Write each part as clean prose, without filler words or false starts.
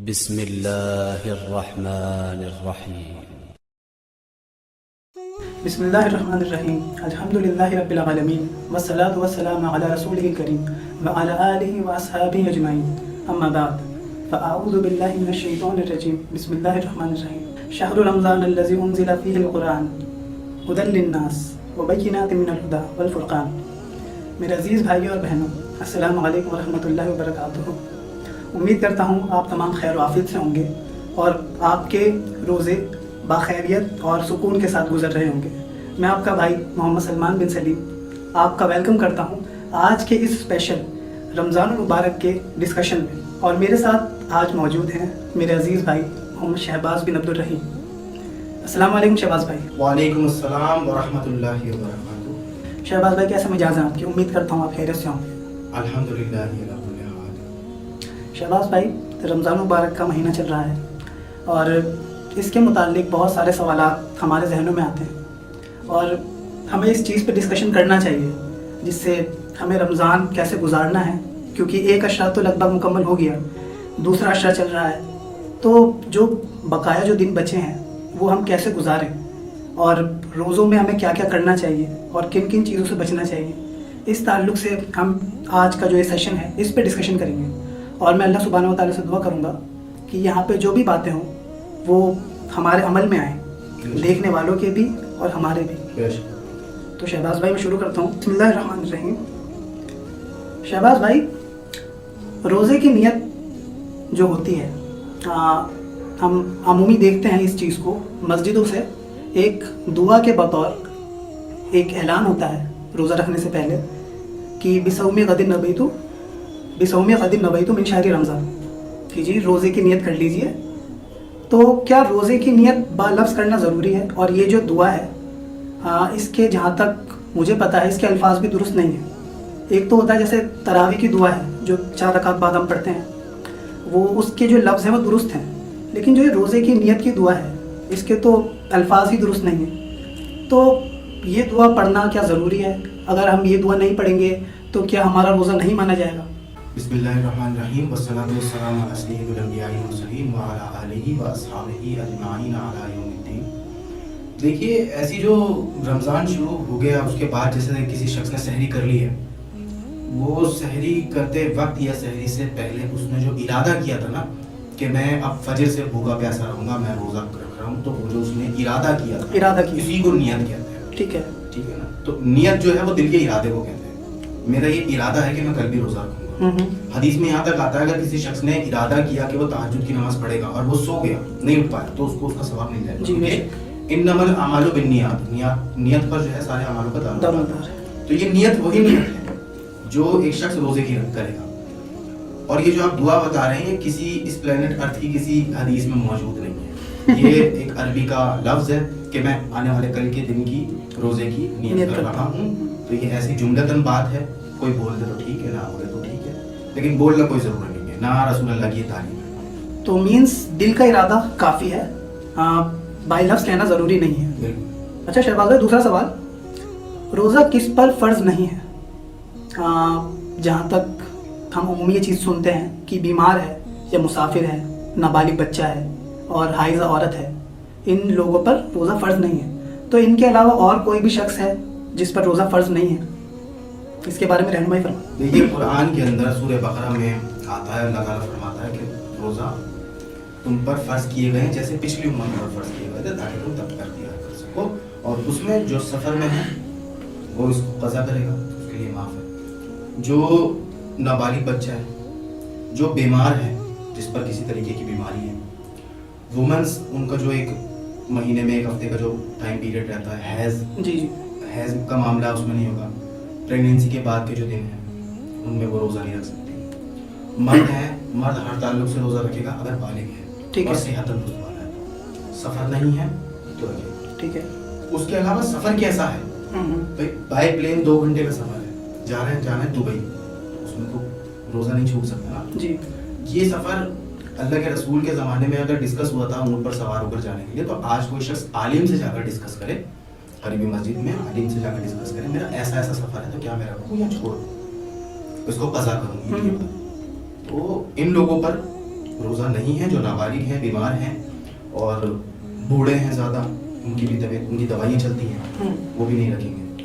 بسم اللہ الرحمن الرحیم بسم اللہ الرحمن الرحیم الحمدللہ رب العالمین والصلاة والسلام علی رسولہ الکریم وعلی آلہ واصحابہ اجمعین اما بعد فاعوذ باللہ من الشیطان الرجیم بسم اللہ الرحمن الرحیم شہر رمضان الذی انزل فیہ القرآن ھدی للناس وبینات من الہدی والفرقان۔ میرے عزیز بھائیوں اور بہنوں، السلام علیکم ورحمۃ اللہ وبرکاتہ۔ امید کرتا ہوں آپ تمام خیر و عافیت سے ہوں گے اور آپ کے روزے باخیریت اور سکون کے ساتھ گزر رہے ہوں گے۔ میں آپ کا بھائی محمد سلمان بن سلیم آپ کا ویلکم کرتا ہوں آج کے اس اسپیشل رمضان المبارک کے ڈسکشن میں، اور میرے ساتھ آج موجود ہیں میرے عزیز بھائی محمد شہباز بن عبدالرحیم۔ السلام علیکم شہباز بھائی۔ وعلیکم السلام ورحمۃ اللہ وبرکاتہ۔ شہباز بھائی کیسے مزاج ہیں آپ کی؟ امید کرتا ہوں آپ خیریت سے ہوں گے۔ الحمدللہ رب العالمین۔ شہباز بھائی، رمضان مبارک کا مہینہ چل رہا ہے اور اس کے متعلق بہت سارے سوالات ہمارے ذہنوں میں آتے ہیں اور ہمیں اس چیز پہ ڈسکشن کرنا چاہیے جس سے ہمیں رمضان کیسے گزارنا ہے، کیونکہ ایک اشرا تو لگ بھگ مکمل ہو گیا، دوسرا اشرا چل رہا ہے، تو جو بقایا جو دن بچے ہیں وہ ہم کیسے گزاریں اور روزوں میں ہمیں کیا کیا کرنا چاہیے اور کن کن چیزوں سے بچنا چاہیے، اس تعلق سے ہم آج کا جو یہ سیشن ہے اس پہ ڈسکشن کریں گے۔ اور میں اللہ سبحانہ و تعالیٰ سے دعا کروں گا کہ یہاں پہ جو بھی باتیں ہوں وہ ہمارے عمل میں آئیں، دیکھنے والوں کے بھی اور ہمارے بھی۔ تو شہباز بھائی میں شروع کرتا ہوں۔ بسم اللہ الرحمن الرحیم۔ شہباز بھائی، روزے کی نیت جو ہوتی ہے، ہم عمومی دیکھتے ہیں اس چیز کو، مسجدوں سے ایک دعا کے بطور ایک اعلان ہوتا ہے روزہ رکھنے سے پہلے کہ بصوم غد نویت من شہر رمضان، کہ جی روزے کی نیت کر لیجئے۔ تو کیا روزے کی نیت با لفظ کرنا ضروری ہے؟ اور یہ جو دعا ہے اس کے جہاں تک مجھے پتہ ہے اس کے الفاظ بھی درست نہیں ہیں۔ ایک تو ہوتا ہے جیسے تراویح کی دعا ہے جو 4 رکعت بعد ہم پڑھتے ہیں، وہ اس کے جو لفظ ہیں وہ درست ہیں، لیکن جو یہ روزے کی نیت کی دعا ہے اس کے تو الفاظ ہی درست نہیں ہیں۔ تو یہ دعا پڑھنا کیا ضروری ہے؟ اگر ہم یہ دعا نہیں پڑھیں گے تو کیا ہمارا روزہ نہیں مانا جائے گا؟ بسم اللہ الرحمن الرحیم والصلاۃ والسلام علی سید الانبیاء والمرسلین وعلی آلہ واصحابہ اجمعین الی یوم الدین۔ دیکھیے، ایسی جو رمضان شروع ہو گیا اس کے بعد جیسے کسی شخص نے سحری کر لی ہے، وہ سحری کرتے وقت یا سحری سے پہلے اس نے جو ارادہ کیا تھا نا کہ میں اب فجر سے بھوکا پیاسا رہوں گا، میں روزہ رکھ رہا ہوں، تو وہ جو اس نے ارادہ کیا تھا اسی کو نیت کہتے ہیں۔ ٹھیک ہے نا؟ تو نیت جو ہے وہ دل کے ارادے کو کہتے ہیں۔ میرا یہ ارادہ ہے کہ میں کل بھی روزہ رکھوں گا۔ حدیث میں یہاں تک آتا ہے اگر کسی شخص نے ارادہ کیا کہ وہ تہجد کی نماز پڑھے گا اور وہ سو گیا، نہیں اٹھ پایا، تو اس کو اس کا ثواب مل جائے گا۔ انما الاعمال بالنیات، نیت پر جو ہے سارے اعمالوں کا تعلق ہے۔ تو یہ نیت وہی نیت ہے جو ایک شخص روزے کی کرے گا۔ اور یہ جو آپ دعا بتا رہے ہیں کسی اس پلانٹ ارتھ کی کسی حدیث میں موجود نہیں ہے، یہ ایک عربی کا لفظ ہے کہ میں آنے والے کل کے دن کی روزے کی نیت کر رہا ہوں۔ تو یہ ایسی جملتاً بات ہے، کوئی بول دے تو ٹھیک ہے، نہ بولے تو ٹھیک ہے، لیکن بولنا کوئی ضروری نہیں ہے، نہ رسول اللہ کی تعلیم ہے۔ تو مینس دل کا ارادہ کافی ہے، بائی لفظ کہنا ضروری نہیں ہے۔ اچھا شہباز بھائی، دوسرا سوال، روزہ کس پر فرض نہیں ہے؟ جہاں تک ہم عمومی یہ چیز سنتے ہیں کہ بیمار ہے یا مسافر ہے، نابالغ بچہ ہے اور حائضہ عورت ہے، ان لوگوں پر روزہ فرض نہیں ہے۔ تو ان کے علاوہ اور کوئی بھی شخص ہے جس پر روزہ فرض نہیں ہے؟ اس کے بارے میں رہنمائی فرمائیں۔ دیکھیے، قرآن کے اندر سورہ بقرہ میں آتا ہے، اللہ تعالیٰ فرماتا ہے کہ روزہ تم پر فرض کیے گئے ہیں جیسے پچھلی امت پر فرض کیے گئے تھے تاکہ تم تب کر دیا کر سکو، اور اس میں جو سفر میں ہے وہ اس کو قضا کرے گا، اس کے لیے معاف ہے۔ جو نابالغ بچہ ہے، جو بیمار ہے، جس پر کسی طریقے کی بیماری ہے، وومنس ان کا جو ایک مہینے میں 1 ہفتے کا جو ٹائم پیریڈ رہتا ہے، حیض کا معاملہ اس میں نہیں ہوگا، پریگنینسی کے بعد کے جو دن ہیں ان میں وہ روزہ نہیں رکھ سکتی۔ مرد ہیں، مرد ہر تعلق سے روزہ رکھے گا اگر بالغ ہے اور صحت مند والا ہے، سفر نہیں ہے تو رکھے۔ ٹھیک ہے۔ اس کے علاوہ سفر کیسا ہے؟ بائی پلین 2 گھنٹے کا سفر ہے، جانا ہے دبئی، اس میں تو روزہ نہیں چھوٹ سکتا نا۔ جی، یہ سفر اللہ کے رسول کے زمانے میں اگر ڈسکس ہوا تھا اونٹ پر سوار ہو کر جانے کے لیے، تو آج کوئی شخص عالم سے جا کر ڈسکس کرے، قریبی مسجد میں عالم سے جا کر ڈسکس کریں میرا ایسا سفر ہے تو کیا میرا رکھوں یا چھوڑ اس کو قضا کروں گی۔ تو ان لوگوں پر روزہ نہیں ہیں، جو نابالغ ہیں، بیمار ہیں اور بوڑھے ہیں زیادہ، ان کی بھی طبیعت، ان کی دوائیں چلتی ہیں، وہ بھی نہیں رکھیں گے۔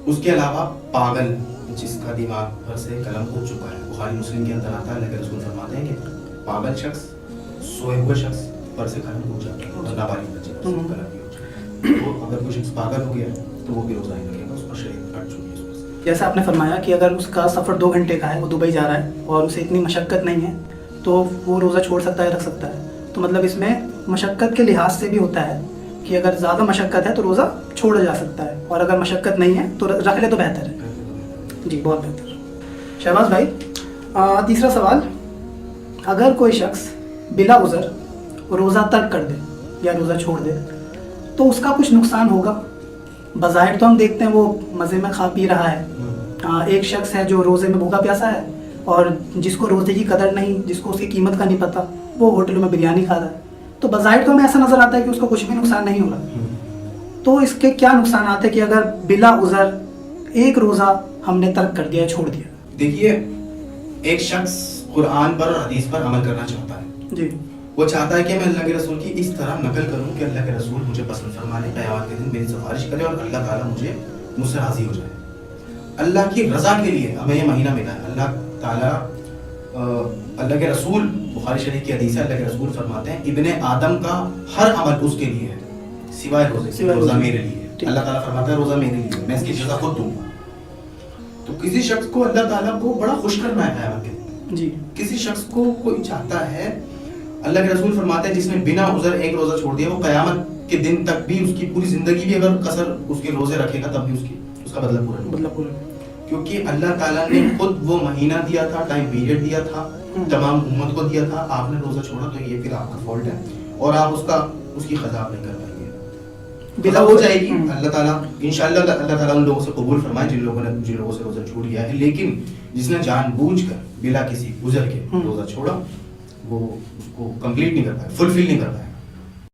اس کے علاوہ پاگل، جس کا دماغ پر سے قلم اٹھ چکا ہے، بخاری مسلم کے اندر آتا ہے، اللہ کے رسول فرماتے ہیں کہ پاگل شخص، سوئے ہوئے شخص پر سے قلم اٹھ جاتا ہے، اور نابالغ بچے پر سے قلم بھی اٹھ جاتا ہے۔ تو اگر کوئی شخص پاگل ہو گیا تو وہ بھی روزہ نہیں رکھے گا، اس پر شریعت کٹ چکی ہے اس پر سے۔ جیسا آپ نے فرمایا کہ اگر اس کا سفر 2 گھنٹے کا ہے، وہ دبئی جا رہا ہے اور اسے اتنی مشقت نہیں ہے تو وہ روزہ چھوڑ سکتا ہے، رکھ سکتا ہے۔ تو مطلب اس میں مشقت کے لحاظ سے بھی ہوتا ہے کہ اگر زیادہ مشقت ہے تو روزہ چھوڑا جا سکتا ہے، اور اگر مشقت نہیں ہے تو رکھ لے تو بہتر ہے۔ جی بہت بہتر۔ شہباز بھائی، تیسرا سوال، اگر کوئی شخص بلا عذر روزہ ترک کر دے یا روزہ چھوڑ دے تو اس کا کچھ نقصان ہوگا؟ بظاہر تو ہم دیکھتے ہیں وہ مزے میں کھا پی رہا ہے، ایک شخص ہے جو روزے میں بھوکا پیاسا ہے اور جس کو روزے کی قدر نہیں، جس کو اس کی قیمت کا نہیں پتہ، وہ ہوٹلوں میں بریانی کھا رہا ہے، تو بظاہر تو ہمیں ایسا نظر آتا ہے کہ اس کو کچھ بھی نقصان نہیں ہوگا۔ تو اس کے کیا نقصانات ہیں کہ اگر بلا عذر ایک روزہ ہم نے ترک کر دیا، چھوڑ دیا؟ دیکھیے، ایک شخص قرآن پر اور حدیث پر عمل کرنا چاہتا ہے، جی، وہ چاہتا ہے کہ میں اللہ کے رسول کی اس طرح نقل کروں کہ اللہ کے رسول مجھے پسند فرمانے، قیامت کے دن میری سفارش کرے اور اللہ تعالیٰ مجھ سے راضی ہو جائے۔ اللہ کی رضا کے لیے ہمیں یہ مہینہ ملا ہے۔ اللہ تعالیٰ، اللہ کے رسول، بخاری شریف کی حدیث ہے، اللہ کے رسول فرماتے ہیں ابن آدم کا ہر عمل اس کے لیے ہے سوائے روزے، روزہ میرے لیے ہے۔ اللہ تعالیٰ فرماتا ہے روزہ میرے لیے، میں اس کی جزا خود دوں گا۔ تو کسی شخص کو اللہ تعالیٰ کو بڑا خوش کرنا ہے قیامت کے دن، جی، کسی شخص کو کوئی چاہتا ہے، اللہ کے رسول فرماتے ہیں جس نے بنا عذر ایک روزہ چھوڑ دیا، وہ قیامت کے دن تک بھی، اس کی پوری زندگی بھی اگر قصر اس کے روزے رکھے گا تب بھی اس کا بدلہ پورا نہیں ہوگا، کیونکہ اللہ تعالیٰ نے خود وہ مہینہ دیا تھا، ٹائم پیریڈ دیا تھا، تمام امت کو دیا تھا، آپ نے روزہ چھوڑا تو یہ پھر آپ کا فالٹ ہے اور آپ اس کی قضا نہیں کر پائیں گے، قضا ہو جائے گی۔ اللہ تعالیٰ انشاءاللہ اللہ تعالیٰ ان لوگوں سے قبول فرمائے جن لوگوں سے روزہ چھوٹ گیا ہے، لیکن جس نے جان بوجھ کر بلا کسی عذر کے روزہ چھوڑا، وہ اس کو کمپلیٹ نہیں کر پائے، فلفل نہیں کر پائے۔